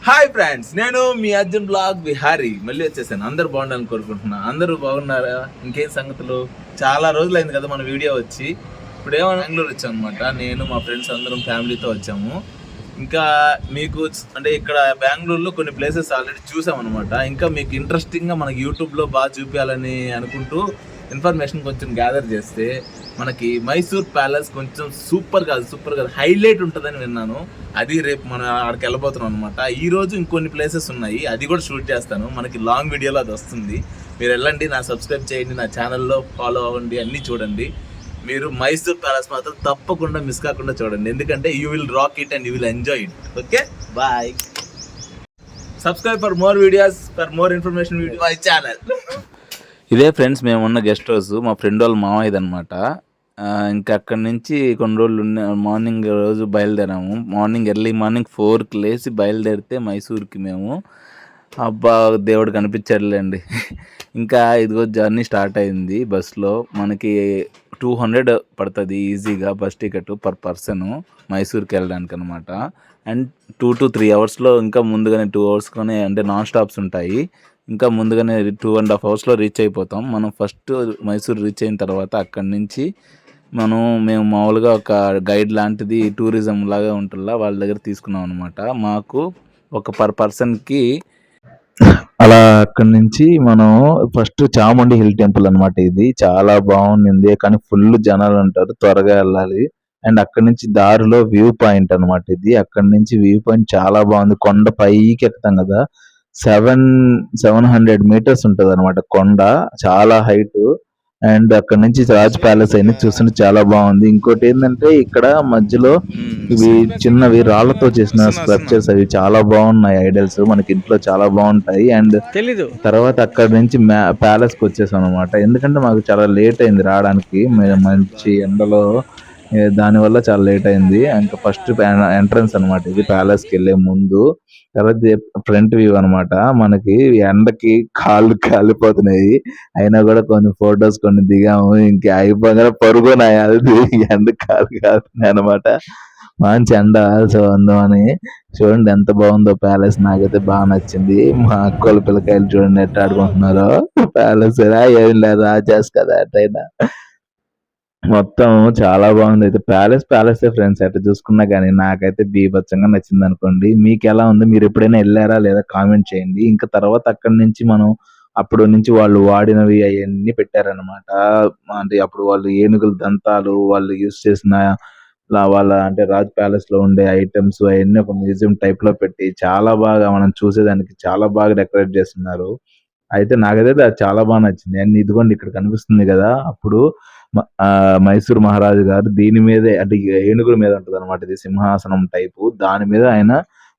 Hi friends, నేను మీ Arjun blog Vihari మళ్ళీ వచ్చేసాను. అందరూ బాగుండాలని కోరుకుంటున్నా. అందరూ బాగున్నారా? ఇంకేం సంగతులు? చాలా రోజులైంది కదా మన వీడియో వచ్చి. ఇప్పుడేమో బెంగళూరు వచ్చాం అనమాట. నేను మా ఫ్రెండ్స్ అందరం ఫ్యామిలీతో వచ్చాము. ఇంకా మీకు అంటే ఇక్కడ బెంగళూరులో కొన్ని ప్లేసెస్ ఆల్రెడీ చూసామన్నమాట. ఇంకా మీకు ఇంట్రెస్టింగ్గా మనకి యూట్యూబ్లో బాగా చూపించాలని అనుకుంటూ ఇన్ఫర్మేషన్ కొంచెం గ్యాదర్ చేస్తే మనకి మైసూర్ ప్యాలెస్ కొంచెం సూపర్ కాదు హైలైట్ ఉంటుందని విన్నాను. అది రేపు మనం అక్కడికి వెళ్ళబోతున్నాం అనమాట. ఈ రోజు ఇంకొన్ని ప్లేసెస్ ఉన్నాయి, అది కూడా షూట్ చేస్తాను. మనకి లాంగ్ వీడియోలో అది వస్తుంది. మీరు వెళ్ళండి, నా సబ్స్క్రైబ్ చేయండి, నా ఛానల్లో ఫాలో అవ్వండి, అన్నీ చూడండి. మీరు మైసూర్ ప్యాలెస్ మాత్రం తప్పకుండా మిస్ కాకుండా చూడండి, ఎందుకంటే you will rock it and you will enjoy it. Okay, bye. Subscribe for more videos, for more information video my channel. ఇదే ఫ్రెండ్స్ మేము ఉన్న గెస్ట్ హౌస్, మా ఫ్రెండ్ వాళ్ళ మామయ్యది అనమాట. ఇంకా అక్కడి నుంచి కొన్ని రోజులు మార్నింగ్ రోజు బయలుదేరాము. ఎర్లీ మార్నింగ్ 4కి లేచి బయలుదేరితే మైసూర్కి మేము. అబ్బా, దేవుడు కనిపించారులేండి. ఇంకా ఇదిగో జర్నీ స్టార్ట్ అయింది. బస్సులో మనకి 200 పడుతుంది ఈజీగా బస్ టికెట్ పర్ పర్సన్ మైసూర్కి వెళ్ళడానికి అనమాట. అండ్ 2 to 3 అవర్స్లో, ఇంకా ముందుగానే 2 అవర్స్లోనే అంటే నాన్ స్టాప్స్ ఉంటాయి. ఇంకా ముందుగానే 2.5 అవర్స్లో రీచ్ అయిపోతాం. మనం ఫస్ట్ మైసూర్ రీచ్ అయిన తర్వాత అక్కడి నుంచి మేము మామూలుగా ఒక గైడ్ లాంటిది టూరిజం లాగా ఉంటుందా వాళ్ళ దగ్గర తీసుకున్నాం అనమాట. మాకు ఒక పర్ పర్సన్కి అలా అక్కడి నుంచి మనం ఫస్ట్ చాముండి హిల్ టెంపుల్ అనమాట. ఇది చాలా బాగుంది, కానీ ఫుల్ జనాలు ఉంటారు, త్వరగా వెళ్ళాలి. అండ్ అక్కడి నుంచి దారిలో వ్యూ పాయింట్ అనమాట ఇది. అక్కడి నుంచి వ్యూ పాయింట్ చాలా బాగుంది. కొండ పైకి ఎక్కుతాం కదా, 700 meters ఉంటది అనమాట కొండ, చాలా హైట్. అండ్ అక్కడ నుంచి రాజ్ ప్యాలెస్ అయినా చూస్తుంటే చాలా బాగుంది. ఇంకోటి ఏంటంటే ఇక్కడ మధ్యలో ఇవి చిన్నవి రాళ్లతో చేసిన స్ట్రక్చర్స్, అవి చాలా బాగున్నాయి. ఐడల్స్ మనకి ఇంట్లో చాలా బాగుంటాయి. అండ్ తెలీదు తర్వాత అక్కడ నుంచి ప్యాలెస్ కి వచ్చేసాం అనమాట. ఎందుకంటే మాకు చాలా లేట్ అయింది రావడానికి, మంచి ఎండలో, దాని వల్ల చాలా లేట్ అయింది. ఇంకా ఫస్ట్ ఎంట్రన్స్ అనమాట ఇది ప్యాలెస్ కి వెళ్లే ముందు. తర్వాత ఫ్రంట్ వ్యూ అనమాట. మనకి ఎండకి కాళ్ళు కాలిపోతున్నాయి, అయినా కూడా కొన్ని ఫొటోస్ కొన్ని దిగాము. ఇంకా అయిపోగానే పరుగునాయి, అది ఎండ కాలు కాలుతున్నాయి అనమాట. మంచి ఎండ. సో అందువని చూడండి ఎంత బాగుందో ప్యాలెస్. నాకైతే బాగా నచ్చింది. మా అక్కోళ్ళ పిల్లకాయలు చూడండి ఎట్ట ఆడుకుంటున్నారో. ప్యాలెస్ ఏం లేదు, రాజాస్ కదా అట్టయినా. మొత్తం చాలా బాగుంది. అయితే ప్యాలెస్ ఫ్రెండ్స్ ఎట్లా చూసుకున్నా కానీ నాకైతే బీభత్సంగా నచ్చింది అనుకోండి. మీకు ఎలా ఉంది? మీరు ఎప్పుడైనా వెళ్ళారా లేదా కామెంట్ చేయండి. ఇంకా తర్వాత అక్కడి నుంచి మనం అప్పుడు నుంచి వాళ్ళు వాడినవి అవన్నీ పెట్టారనమాట. అంటే అప్పుడు వాళ్ళు ఏనుగుల దంతాలు, వాళ్ళు యూజ్ చేసిన వాళ్ళ అంటే రాజ్ ప్యాలెస్ లో ఉండే ఐటమ్స్ అవన్నీ ఒక మ్యూజియం టైప్ లో పెట్టి చాలా బాగా మనం చూసేదానికి చాలా బాగా డెకరేట్ చేస్తున్నారు. అయితే నాకైతే అది చాలా బాగా నచ్చింది. అండ్ ఇదిగోండి ఇక్కడ కనిపిస్తుంది కదా, అప్పుడు మైసూర్ మహారాజు గారు దీని మీదే, అంటే ఏనుగుల మీద ఉంటది అనమాట, ఇది సింహాసనం టైపు, దాని మీద ఆయన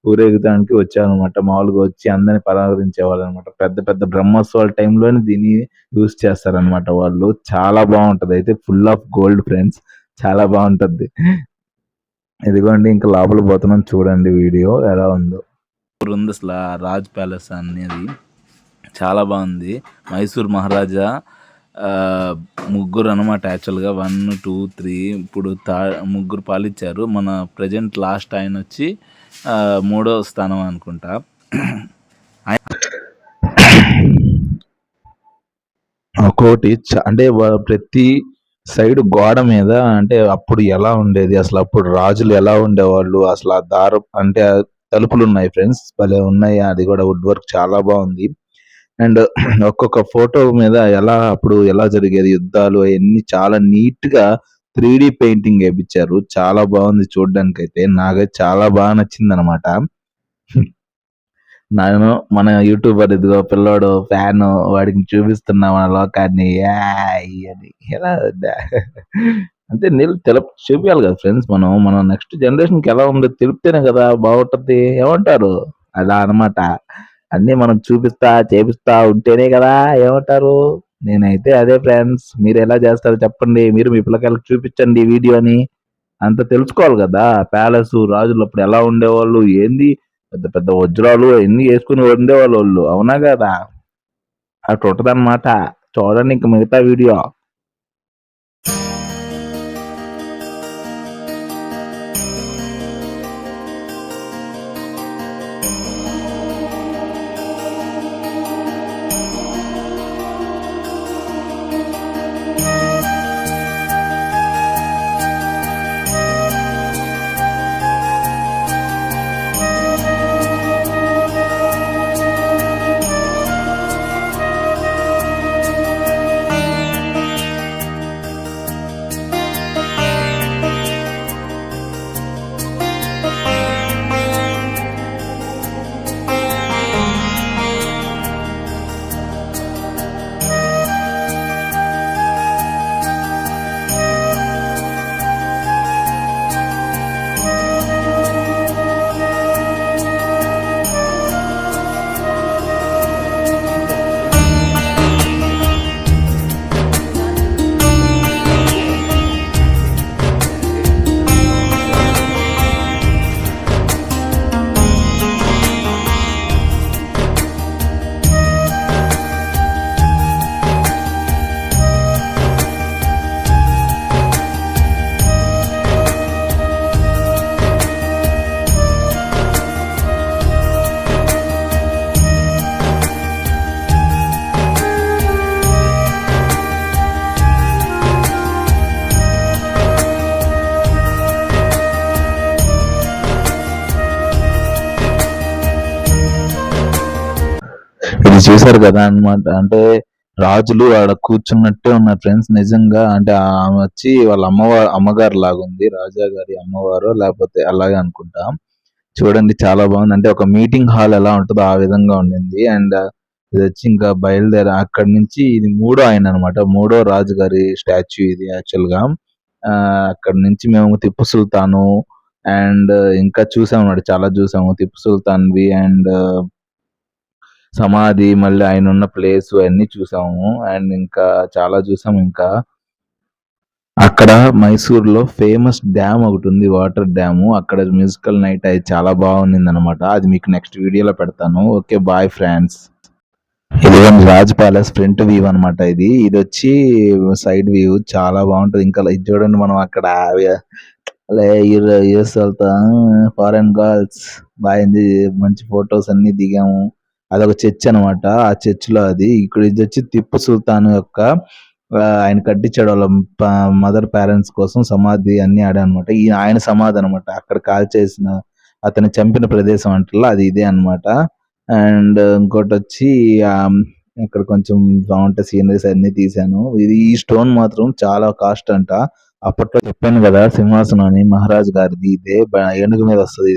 ఊరేగడానికి వచ్చారనమాట. మామూలుగా వచ్చి అందరిని పరామర్శించేవాళ్ళు అనమాట. పెద్ద పెద్ద బ్రహ్మోత్సవాల టైంలోనే దీన్ని యూజ్ చేస్తారనమాట వాళ్ళు. చాలా బాగుంటది. అయితే ఫుల్ ఆఫ్ గోల్డ్ ఫ్రెండ్స్, చాలా బాగుంటది. ఇదిగోండి ఇంకా లోపల పోతున్నాం, చూడండి వీడియో ఎలా ఉందో. ఉంది అసలు రాజ్ ప్యాలెస్ అనేది చాలా బాగుంది. మైసూర్ మహారాజా ముగ్గురు అనమాట, యాక్చువల్గా 1, 2, 3, ఇప్పుడు ముగ్గురు పాలిచ్చారు. మన ప్రజెంట్ లాస్ట్ ఆయన వచ్చి 3వ స్థానం అనుకుంటా. ఒక్కోటి అంటే ప్రతి సైడ్ గోడ మీద అంటే అప్పుడు ఎలా ఉండేది, అసలు అప్పుడు రాజులు ఎలా ఉండేవాళ్ళు, అసలు ఆ దారం అంటే తలుపులు ఉన్నాయి ఫ్రెండ్స్, భలే ఉన్నాయి. అది కూడా వుడ్ వర్క్ చాలా బాగుంది. అండ్ ఒక్కొక్క ఫోటో మీద అప్పుడు ఎలా జరిగేది యుద్ధాలు అవన్నీ చాలా నీట్ గా 3D పెయింటింగ్ వేయించారు. చాలా బాగుంది చూడడానికి. అయితే నాకైతే చాలా బాగా నచ్చింది అనమాట. నేను మన యూట్యూబర్ ఇదిగో పిల్లోడు ఫ్యాన్, వాడికి చూపిస్తున్నా మన లోకాన్ని అని. ఎలా అంటే నీళ్ళు చూపించాలి కదా ఫ్రెండ్స్. మనం నెక్స్ట్ జనరేషన్ కి ఎలా ఉందో తెలిపితేనే కదా బాగుంటది. ఏమంటారు? అలా అనమాట. అన్ని మనం చూపిస్తా చేపిస్తా ఉంటేనే కదా, ఏమంటారు? నేనైతే అదే ఫ్రెండ్స్. మీరు ఎలా చేస్తారో చెప్పండి. మీరు మీ పిల్లకాయలకు చూపించండి వీడియోని. అంత తెలుసుకోవాలి కదా. ప్యాలెస్ రాజులు అప్పుడు ఎలా ఉండేవాళ్ళు, ఏంది పెద్ద పెద్ద వజ్రాలు ఎన్ని వేసుకుని ఉండేవాళ్ళు వాళ్ళు, అవునా కదా? అటు ఉంటదన్నమాట. చూడండి ఇంక మిగతా వీడియో. ఇది చూసారు కదా అన్నమాట. అంటే రాజులు ఆడ కూర్చున్నట్టే ఉన్నారు ఫ్రెండ్స్. నిజంగా అంటే ఆమె వచ్చి వాళ్ళ అమ్మగారు లాగుంది. రాజా గారి అమ్మవారో లేకపోతే అలాగే అనుకుంటా. చూడండి చాలా బాగుంది. అంటే ఒక మీటింగ్ హాల్ ఎలా ఉంటుందో ఆ విధంగా ఉండింది. అండ్ ఇది వచ్చి ఇంకా బయలుదేరి అక్కడి నుంచి ఇది మూడో ఆయన అనమాట. మూడో రాజు గారి స్టాచ్యూ ఇది యాక్చువల్ గా. అక్కడి నుంచి మేము టిప్పు సుల్తాను అండ్ ఇంకా చూసాం అన్నమాట. చాలా చూసాము టిప్పు సుల్తాన్వి అండ్ సమాధి, మళ్ళీ ఆయన ఉన్న ప్లేస్ అన్ని చూసాము. అండ్ ఇంకా చాలా చూసాము. ఇంకా అక్కడ మైసూర్లో ఫేమస్ డ్యామ్ ఒకటి ఉంది, వాటర్ డ్యామ్. అక్కడ మ్యూజికల్ నైట్ అది చాలా బాగుంది అనమాట. అది మీకు నెక్స్ట్ వీడియోలో పెడతాను. Okay bye friends. ఇదిగోండి రాజ్ ప్యాలెస్ ఫ్రంట్ వ్యూ అనమాట. ఇది వచ్చి సైడ్ వ్యూ చాలా బాగుంటది. ఇంకా ఇది చూడండి మనం అక్కడ యూఎస్ వెళ్తా ఫారెన్ గర్ల్స్ బాగా ఎంజాయ్, మంచి ఫొటోస్ అన్ని దిగాము. అదొక చర్చ్ అనమాట. ఆ చర్చ్ లో ఇక్కడ ఇది వచ్చి టిప్పు సుల్తాన్ యొక్క ఆయన కట్టించాడు వాళ్ళ మదర్ పేరెంట్స్ కోసం సమాధి అన్ని ఆడనమాట. ఆయన సమాధి అనమాట. అక్కడ కాల్ చేసిన అతన్ని చంపిన ప్రదేశం అంటలా అది ఇదే అనమాట. అండ్ ఇంకోటి వచ్చి ఇక్కడ కొంచెం బాగుంటాయి సీనరీస్ అన్ని తీసాను. ఈ స్టోన్ మాత్రం చాలా కాస్ట్ అంట. అప్పట్లో చెప్పాను కదా సింహాసనం అని, మహారాజ్ గారిది ఇదే ఏనుగు మీద వస్తుంది.